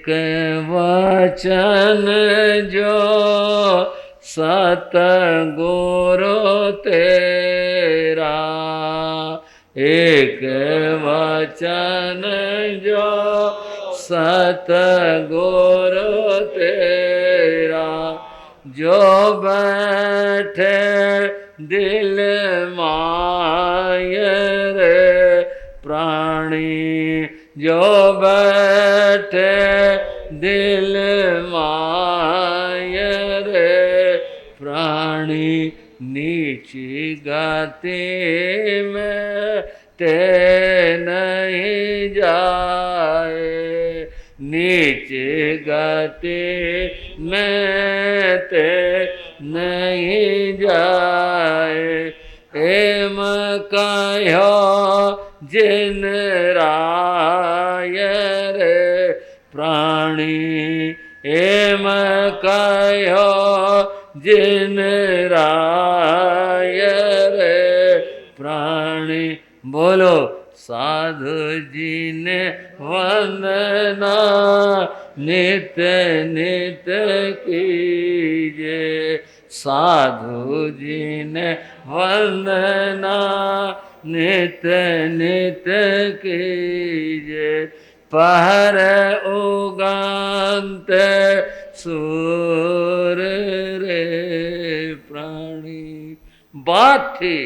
एक वचन जो सतगुरु तेरा, एक वचन जो सतगुरु तेरा, जो बैठे दिल माय रे प्राणी, जो बैठे दिल माय रे प्राणी, नीची गति में ते नहीं जाए, नीची गति में ते नहीं जाए। एम कहो जिन राय रे प्राणी, एम कहो जिन राय रे प्राणी। बोलो साधु जी ने वंदना नित नित कीजे, साधु जी ने वंदना नित नित कीजे। पहर उगंत सूर रे प्राणी। बात थी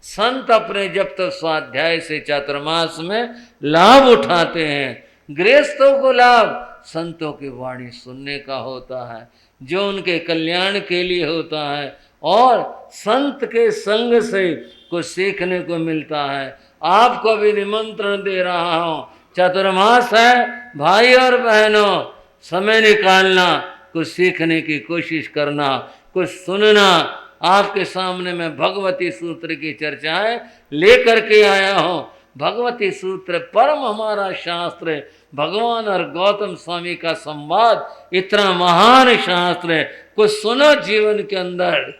संत अपने जब तक स्वाध्याय से चातुर्मास में लाभ उठाते हैं, गृहस्थों को लाभ संतों की वाणी सुनने का होता है, जो उनके कल्याण के लिए होता है, और संत के संग से कुछ सीखने को मिलता है। आपको भी निमंत्रण दे रहा हूं, चातुर्मास है भाई और बहनों, समय निकालना, कुछ सीखने की कोशिश करना, कुछ सुनना। आपके सामने मैं भगवती सूत्र की चर्चाएं लेकर के आया हूं। भगवती सूत्र परम हमारा शास्त्र है, भगवान और गौतम स्वामी का संवाद इतना महान शास्त्र है। कुछ सुनो जीवन के अंदर,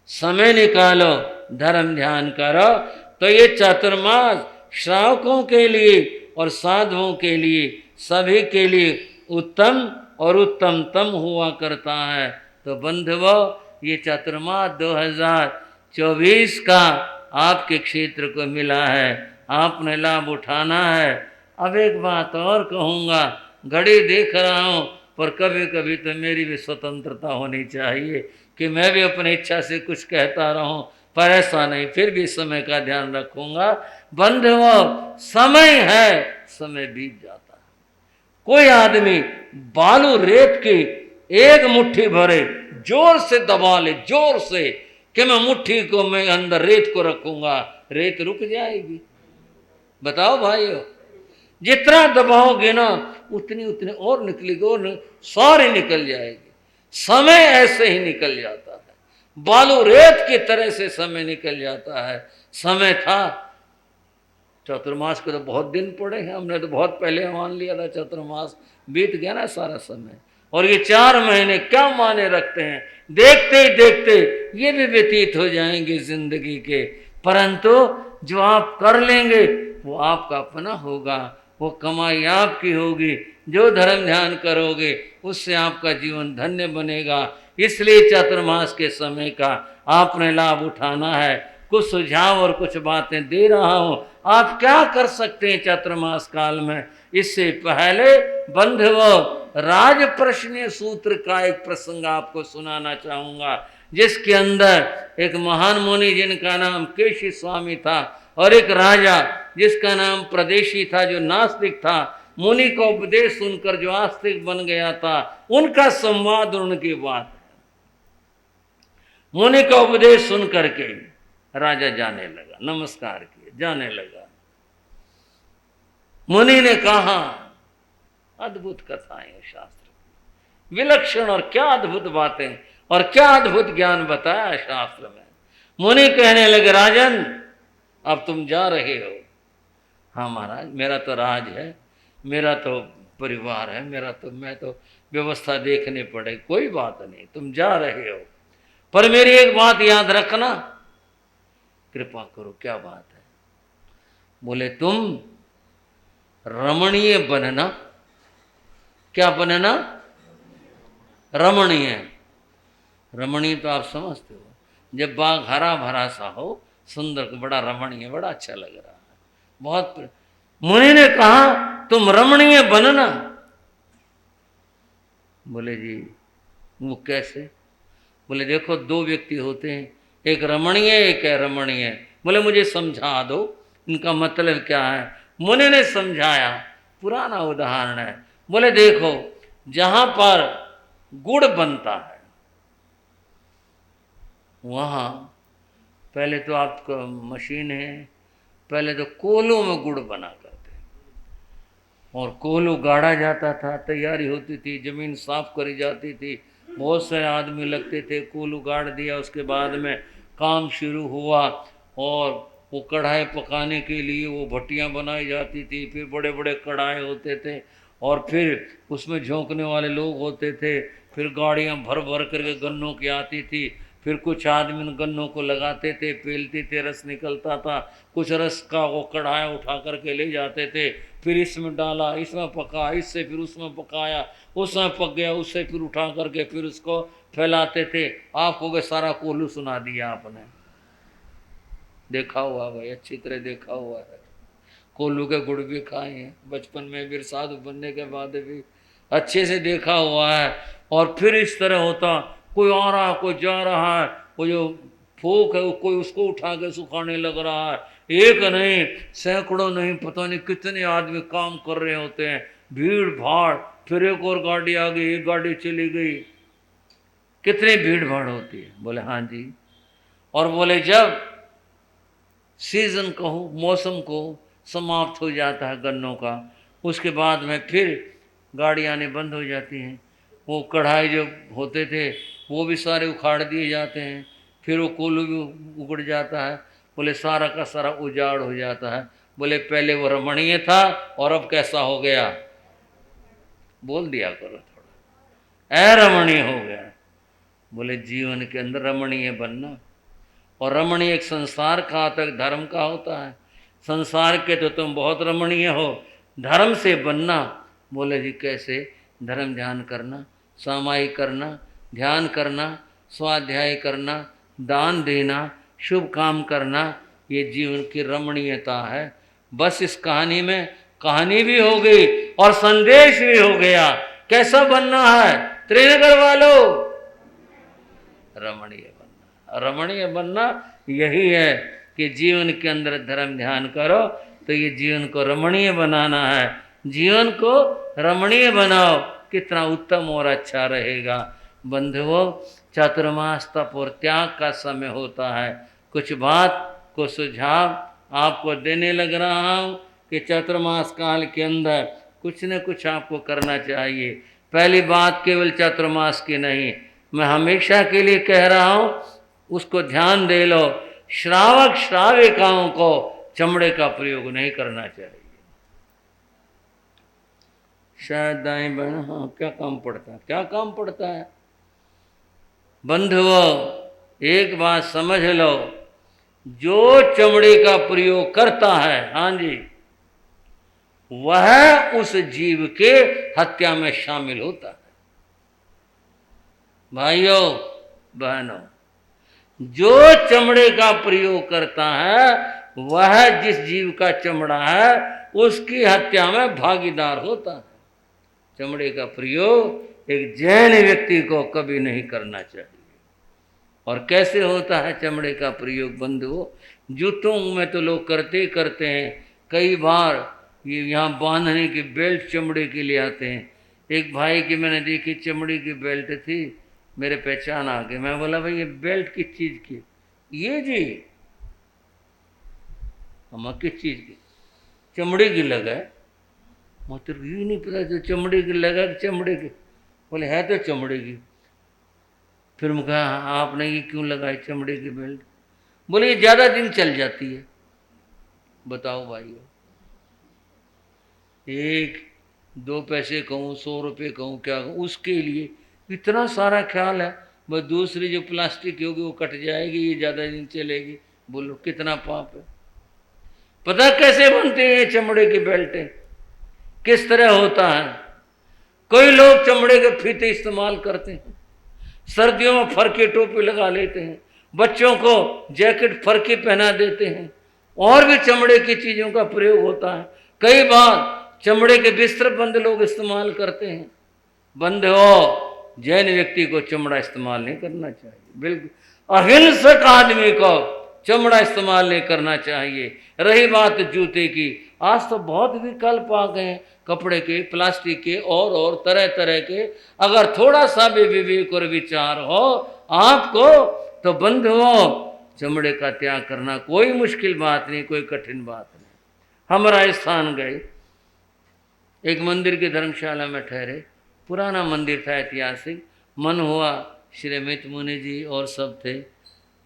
समय निकालो, धर्म ध्यान करो। तो ये चातुर्मास श्रावकों के लिए और साधुओं के लिए, सभी के लिए उत्तम और उत्तमतम हुआ करता है। तो बंधुओं, ये चातुर्मास 2024 का आपके क्षेत्र को मिला है, आपने लाभ उठाना है। अब एक बात और कहूँगा, घड़ी देख रहा हूँ, पर कभी कभी तो मेरी भी स्वतंत्रता होनी चाहिए कि मैं भी अपनी इच्छा से कुछ कहता रहूं, पर ऐसा नहीं, फिर भी समय का ध्यान रखूंगा। बंधुओं, समय है, समय बीत जाता है। कोई आदमी बालू रेत की एक मुट्ठी भरे, जोर से दबा ले, जोर से, कि मैं मुट्ठी को मैं अंदर रेत को रखूंगा, रेत रुक जाएगी? बताओ भाइयों, जितना दबाओगे ना उतनी उतनी और निकलेगी, और सारी निकल जाएगी। समय ऐसे ही निकल जाता है, बालू रेत की तरह से समय निकल जाता है। समय था, चातुर्मास के तो बहुत दिन पड़े हैं, हमने तो बहुत पहले मान लिया था, चातुर्मास बीत गया ना सारा समय। और ये 4 महीने क्या माने रखते हैं, देखते ही देखते ये भी व्यतीत हो जाएंगे जिंदगी के। परंतु जो आप कर लेंगे वो आपका अपना होगा, वो कमाई आपकी होगी। जो धर्म ध्यान करोगे उससे आपका जीवन धन्य बनेगा। इसलिए चातुर्मास के समय का आपने लाभ उठाना है। कुछ सुझाव और कुछ बातें दे रहा हूं, आप क्या कर सकते हैं चातुर्मास काल में। इससे पहले बंधुओं, राज प्रश्न सूत्र का एक प्रसंग आपको सुनाना चाहूंगा, जिसके अंदर एक महान मुनि जिनका नाम केशी स्वामी था, और एक राजा जिसका नाम प्रदेशी था, जो नास्तिक था। मुनि का उपदेश सुनकर जो आस्तिक बन गया था, उनका संवाद, उनकी बात। मुनि का उपदेश सुन करके राजा जाने लगा, नमस्कार किए, जाने लगा। मुनि ने कहा, अद्भुत कथाएं शास्त्र, विलक्षण, और क्या अद्भुत बातें और क्या अद्भुत ज्ञान बताया शास्त्र में। मुनि कहने लगे, राजन अब तुम जा रहे हो। हाँ महाराज, मेरा तो राज है, मेरा तो परिवार है, मैं तो व्यवस्था देखने पड़े, कोई बात नहीं, तुम जा रहे हो, पर मेरी एक बात याद रखना, कृपा करो। क्या बात है? बोले, तुम रमणीय बनना। क्या बनना? रमणीय। रमणीय तो आप समझते हो, जब बाग हरा भरा सा हो, सुंदर, बड़ा रमणीय, बड़ा अच्छा लग रहा है, बहुत। मुनि ने कहा तुम रमणीय बनना। बोले जी वो कैसे? बोले देखो, दो व्यक्ति होते हैं, एक रमणीय एक है रमणीय। बोले मुझे समझा दो इनका मतलब क्या है। मुनि ने समझाया, पुराना उदाहरण है। बोले देखो, जहां पर गुड़ बनता है वहां पहले तो आपका मशीन है, पहले तो कोलों में गुड़ बना करते, और कोलो गाड़ा जाता था, तैयारी होती थी, जमीन साफ करी जाती थी, बहुत सारे आदमी लगते थे, कोलो गाड़ दिया, उसके बाद में काम शुरू हुआ, और वो कढ़ाई पकाने के लिए वो भट्टियाँ बनाई जाती थी, फिर बड़े बड़े कढ़ाई होते थे, और फिर उसमें झोंकने वाले लोग होते थे, फिर गाड़ियाँ भर भर करके गन्नों की आती थी, फिर कुछ आदमी उन गन्नों को लगाते थे, पेलते थे, रस निकलता था, कुछ रस का वो कढ़ाई उठा करके ले जाते थे, फिर इसमें डाला, इसमें पका, इससे फिर उसमें पकाया, उसमें पक गया, उससे फिर उठा करके फिर उसको फैलाते थे। आपको के सारा कोल्हू सुना दिया आपने, देखा हुआ भाई, अच्छी तरह देखा हुआ है। कोल्हू के गुड़ भी खाए हैं बचपन में भी, साधु बनने के बाद भी अच्छे से देखा हुआ है। और फिर इस तरह होता, कोई आ रहा है, कोई जा रहा है, वो जो फूक है कोई उसको उठा के सुखाने लग रहा है, एक नहीं सैकड़ों नहीं पता नहीं कितने आदमी काम कर रहे होते हैं, भीड़ भाड़, फिर एक और गाड़ी आ गई, एक गाड़ी चली गई, कितनी भीड़ भाड़ होती है। बोले हाँ जी। और बोले जब सीजन कहो, मौसम को समाप्त हो जाता है गन्नों का, उसके बाद में फिर गाड़ी आने बंद हो जाती हैं, वो कढ़ाई जो होते थे वो भी सारे उखाड़ दिए जाते हैं, फिर वो कोल्हू भी उगड़ जाता है। बोले सारा का सारा उजाड़ हो जाता है। बोले पहले वो रमणीय था और अब कैसा हो गया? बोल दिया करो थोड़ा, अरमणीय हो गया। बोले जीवन के अंदर रमणीय बनना, और रमणीय एक संसार का तक धर्म का होता है। संसार के तो तुम बहुत रमणीय हो, धर्म से बनना। बोले जी कैसे? धर्म ध्यान करना, सामायिक करना, ध्यान करना, स्वाध्याय करना, दान देना, शुभ काम करना, ये जीवन की रमणीयता है। बस इस कहानी में कहानी भी हो गई और संदेश भी हो गया। कैसा बनना है त्रिनगर वालों? रमणीय बनना। रमणीय बनना यही है कि जीवन के अंदर धर्म ध्यान करो, तो ये जीवन को रमणीय बनाना है। जीवन को रमणीय बनाओ, कितना उत्तम और अच्छा रहेगा। बंधुओं, चातुर्मास तप और त्याग का समय होता है। कुछ बात को सुझाव आपको देने लग रहा हूँ कि चातुर्मास काल के अंदर कुछ न कुछ आपको करना चाहिए। पहली बात केवल चातुर्मास की नहीं, मैं हमेशा के लिए कह रहा हूँ, उसको ध्यान दे लो। श्रावक श्राविकाओं को चमड़े का प्रयोग नहीं करना चाहिए। शायद दाएं बहन, हाँ क्या काम पड़ता है, क्या काम पड़ता है? बंधुओं एक बात समझ लो, जो चमड़े का प्रयोग करता है, हाँ जी, वह उस जीव के हत्या में शामिल होता है। भाइयों बहनों, जो चमड़े का प्रयोग करता है वह जिस जीव का चमड़ा है उसकी हत्या में भागीदार होता है। चमड़े का प्रयोग एक जैन व्यक्ति को कभी नहीं करना चाहिए। और कैसे होता है चमड़े का प्रयोग बंधुओं? जूतों में तो लोग करते ही करते हैं। कई बार ये यहाँ बांधने की बेल्ट चमड़े के लिए आते हैं। एक भाई की मैंने देखी चमड़े की बेल्ट थी, मेरे पहचान आ गई। मैं बोला भाई ये बेल्ट किस चीज़ की? ये जी हम किस चीज़ की? चमड़े की लगा है। मतलब ये नहीं पता जो चमड़े की लगा कि चमड़े की? बोले है तो चमड़े की। फिर मैं कहा आपने ये क्यों लगाई चमड़े की बेल्ट? बोले ये ज़्यादा दिन चल जाती है। बताओ भाइयों, एक दो पैसे कहूँ, 100 रुपये कहूँ, क्या कहूँ, उसके लिए इतना सारा ख्याल है। बस दूसरी जो प्लास्टिक होगी वो कट जाएगी, ये ज़्यादा दिन चलेगी। बोलो कितना पाप है। पता कैसे बनते हैं चमड़े की बेल्टें? किस तरह होता है। कई लोग चमड़े के फीते इस्तेमाल करते हैं, सर्दियों में फरकी टोपी लगा लेते हैं, बच्चों को जैकेट फरकी पहना देते हैं, और भी चमड़े की चीज़ों का प्रयोग होता है। कई बार चमड़े के बिस्तर बंद लोग इस्तेमाल करते हैं। बंद हो, जैन व्यक्ति को चमड़ा इस्तेमाल नहीं करना चाहिए, बिल्कुल अहिंसक आदमी को चमड़ा इस्तेमाल नहीं करना चाहिए। रही बात जूते की, आज तो बहुत विकल्प आ गए हैं, कपड़े के, प्लास्टिक के और तरह तरह के। अगर थोड़ा सा भी विवेक और विचार हो आपको तो बंद हो, चमड़े का त्याग करना कोई मुश्किल बात नहीं, कोई कठिन बात नहीं। हम राजस्थान गए, एक मंदिर की धर्मशाला में ठहरे, पुराना मंदिर था, ऐतिहासिक। मन हुआ, श्री अमित मुनि जी और सब थे।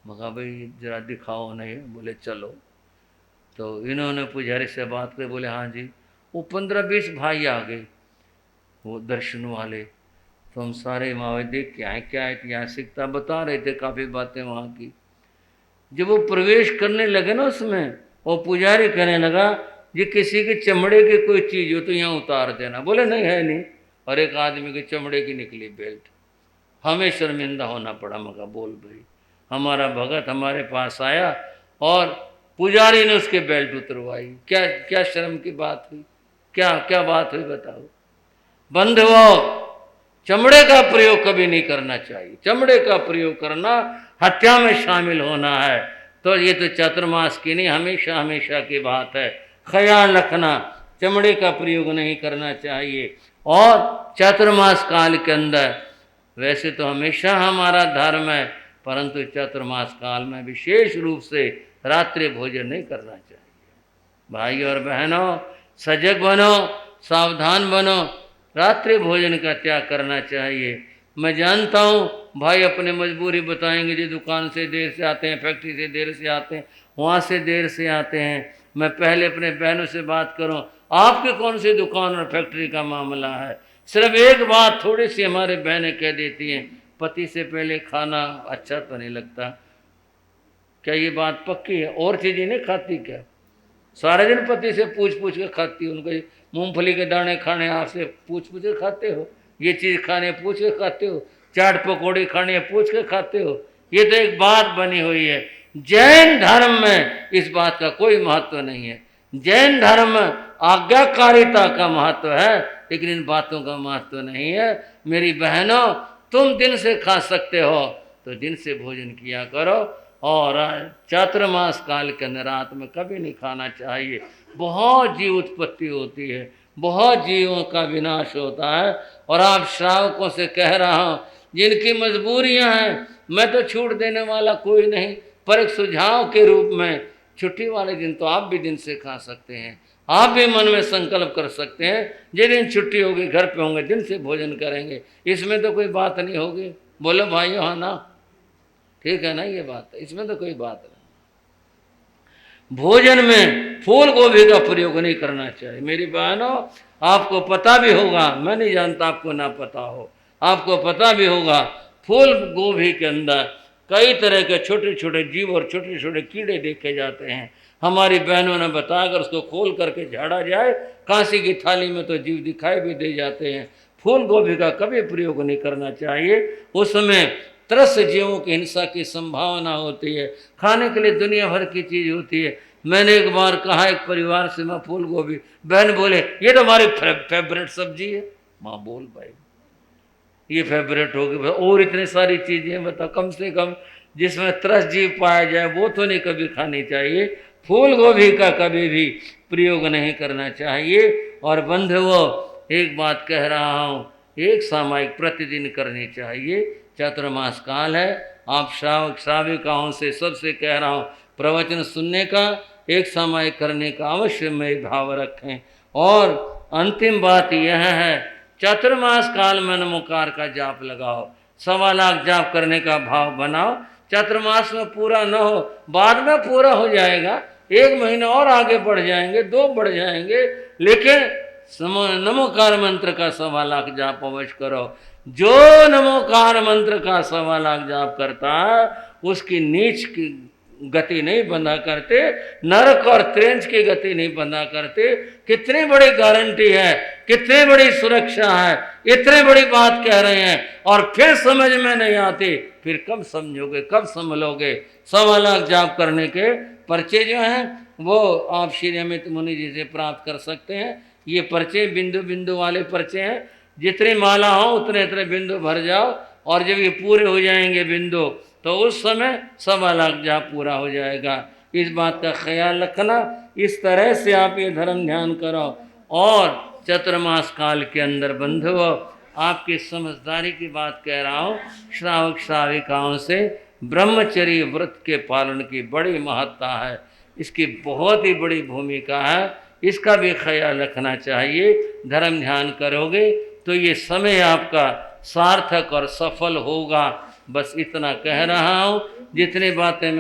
मगा भाई जरा दिखाओ नहीं, बोले चलो। तो इन्होंने पुजारी से बात कर, बोले हाँ जी। वो 15-20 भाई आ गए, वो दर्शन वाले। तो हम सारे वहाँ देख के आए, क्या ऐतिहासिकता बता रहे थे, काफ़ी बातें वहाँ की। जब वो प्रवेश करने लगे ना उसमें, वो पुजारी कहने लगा ये किसी के चमड़े की कोई चीज़ हो तो यहाँ उतार देना। बोले नहीं है नहीं, और एक आदमी के चमड़े की निकली बेल्ट। हमें शर्मिंदा होना पड़ा। मगा बोल भाई, हमारा भगत हमारे पास आया और पुजारी ने उसके बेल्ट उतरवाई। क्या क्या शर्म की बात हुई, क्या क्या बात हुई बताओ। बंद हो, चमड़े का प्रयोग कभी नहीं करना चाहिए। चमड़े का प्रयोग करना हत्या में शामिल होना है। तो ये तो चातुर्मास की नहीं, हमेशा हमेशा की बात है। ख्याल रखना, चमड़े का प्रयोग नहीं करना चाहिए। और चातुर्मास काल के अंदर, वैसे तो हमेशा हमारा धर्म है, परंतु चातुर्मास काल में विशेष रूप से रात्रि भोजन नहीं करना चाहिए। भाई और बहनों, सजग बनो, सावधान बनो, रात्रि भोजन का त्याग करना चाहिए। मैं जानता हूँ भाई अपने मजबूरी बताएंगे, जो दुकान से देर से आते हैं, फैक्ट्री से देर से आते हैं, वहाँ से देर से आते हैं। मैं पहले अपने बहनों से बात करूँ, आपके कौन सी दुकान और फैक्ट्री का मामला है। सिर्फ एक बात थोड़ी सी हमारे बहनें कह देती हैं, पति से पहले खाना अच्छा तो नहीं लगता। क्या ये बात पक्की है? और चीज़ें नहीं खाती क्या? सारे दिन पति से पूछ पूछ के खाती हो। उनको मूंगफली के दाने खाने आपसे पूछ पूछ के खाते हो, ये चीज़ खाने पूछ के खाते हो, चाट पकौड़ी खाने पूछ के खाते हो। ये तो एक बात बनी हुई है। जैन धर्म में इस बात का कोई महत्व नहीं है। जैन धर्म में आज्ञाकारिता का महत्व है, लेकिन इन बातों का महत्व नहीं है। मेरी बहनों, तुम दिन से खा सकते हो तो दिन से भोजन किया करो, और चातुर्मास काल के अंदर रात में कभी नहीं खाना चाहिए। बहुत जीव उत्पत्ति होती है, बहुत जीवों का विनाश होता है। और आप श्रावकों से कह रहा हूँ, जिनकी मजबूरियाँ हैं, मैं तो छूट देने वाला कोई नहीं, पर एक सुझाव के रूप में छुट्टी वाले दिन तो आप भी दिन से खा सकते हैं। आप भी मन में संकल्प कर सकते हैं, जिस दिन छुट्टी होगी घर पे होंगे दिन से भोजन करेंगे। इसमें तो कोई बात नहीं होगी। बोलो भाइयों, हाँ ना? ठीक है ना? ये बात है, इसमें तो कोई बात नहीं। भोजन में फूल गोभी का प्रयोग नहीं करना चाहिए। मेरी बहनों, आपको पता भी होगा, मैं नहीं जानता आपको ना पता हो, आपको पता भी होगा, फूल गोभी के अंदर कई तरह के छोटे छोटे जीव और छोटे छोटे कीड़े देखे जाते हैं। हमारी बहनों ने बताया, अगर उसको खोल करके झाड़ा जाए, कांसी की थाली में तो जीव दिखाई भी दे जाते हैं। फूल गोभी का कभी प्रयोग नहीं करना चाहिए। उसमें त्रस जीवों की हिंसा की संभावना होती है। खाने के लिए दुनिया भर की चीज़ होती है। मैंने एक बार कहा एक परिवार से, मैं फूल गोभी, बहन बोले ये तो हमारी फेवरेट सब्जी है। माँ बोल भाई, ये फेवरेट होगी, और इतनी सारी चीज़ें बता, कम से कम जिसमें त्रस जीव पाया जाए वो तो नहीं कभी खानी चाहिए। फूल गोभी का कभी भी प्रयोग नहीं करना चाहिए। और बंधुओं, एक बात कह रहा हूँ, एक सामायिक प्रतिदिन करनी चाहिए। चातुर्मास काल है, आप श्राविकाओं से सबसे कह रहा हूँ, प्रवचन सुनने का, एक सामायिक करने का अवश्य में भाव रखें। और अंतिम बात यह है, चातुर्मास काल में नमोकार का जाप लगाओ, 1.25 लाख जाप करने का भाव बनाओ। चातुर्मास में पूरा न हो, बाद में पूरा हो जाएगा, 1 महीना और आगे बढ़ जाएंगे, 2 बढ़ जाएंगे, लेकिन नमोकार मंत्र का 1.25 लाख जाप अवश्य करो। जो नमोकार मंत्र का 1.25 लाख जाप करता है, उसकी नीच की गति नहीं बंधा करते, नरक और त्रेंच की गति नहीं बंधा करते। कितनी बड़ी गारंटी है, कितनी बड़ी सुरक्षा है, इतनी बड़ी बात कह रहे हैं और फिर समझ में नहीं आती। फिर कब समझोगे, कब संभलोगे? 1.25 लाख जाप करने के पर्चे जो हैं वो आप श्री अमित मुनि जी से प्राप्त कर सकते हैं। ये पर्चे बिंदु बिंदु वाले पर्चे हैं, जितनी माला हो उतने इतने बिंदु भर जाओ और जब ये पूरे हो जाएंगे बिंदु तो उस समय 1.25 लाख जाप पूरा हो जाएगा। इस बात का ख्याल रखना। इस तरह से आप ये धर्म ध्यान करो और चतुर्मास काल के अंदर बंधुओं, आपकी समझदारी की बात कह रहा हूँ, श्रावक श्राविकाओं से ब्रह्मचर्य व्रत के पालन की बड़ी महत्ता है, इसकी बहुत ही बड़ी भूमिका है, इसका भी ख्याल रखना चाहिए। धर्म ध्यान करोगे तो ये समय आपका सार्थक और सफल होगा। बस इतना कह रहा हूँ। जितनी बातें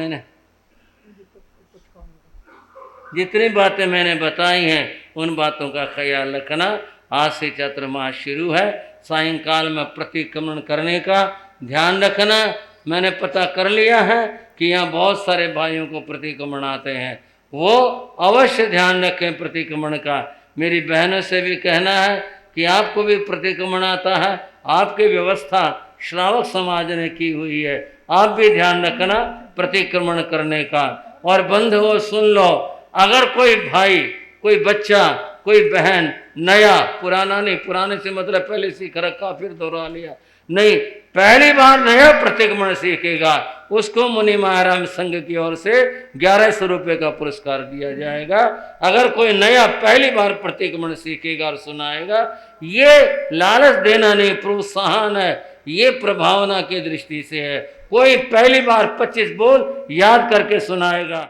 मैंने बताई हैं उन बातों का ख्याल रखना। आज से चतुर्मास शुरू है, सायंकाल में प्रतिक्रमण करने का ध्यान रखना। मैंने पता कर लिया है कि यहाँ बहुत सारे भाइयों को प्रतिक्रमण आते हैं, वो अवश्य ध्यान रखें प्रतिक्रमण का। मेरी बहनों से भी कहना है कि आपको भी प्रतिक्रमण आता है, आपकी व्यवस्था श्रावक समाज ने की हुई है, आप भी ध्यान रखना प्रतिक्रमण करने का। और बंधुओं सुन लो, अगर कोई भाई, कोई बच्चा, कोई बहन नया, पुराना नहीं, पुराने से मतलब पहले सीख रखा फिर दोहरा लिया नहीं, पहली बार नया प्रतिक्रमण सीखेगा, उसको मुनि महाराम संघ की ओर से 1100 रुपये का पुरस्कार दिया जाएगा। अगर कोई नया पहली बार प्रतिक्रमण सीखेगा और सुनाएगा, ये लालच देना नहीं, प्रोत्साहन है, ये प्रभावना की दृष्टि से है। कोई पहली बार 25 बोल याद करके सुनाएगा।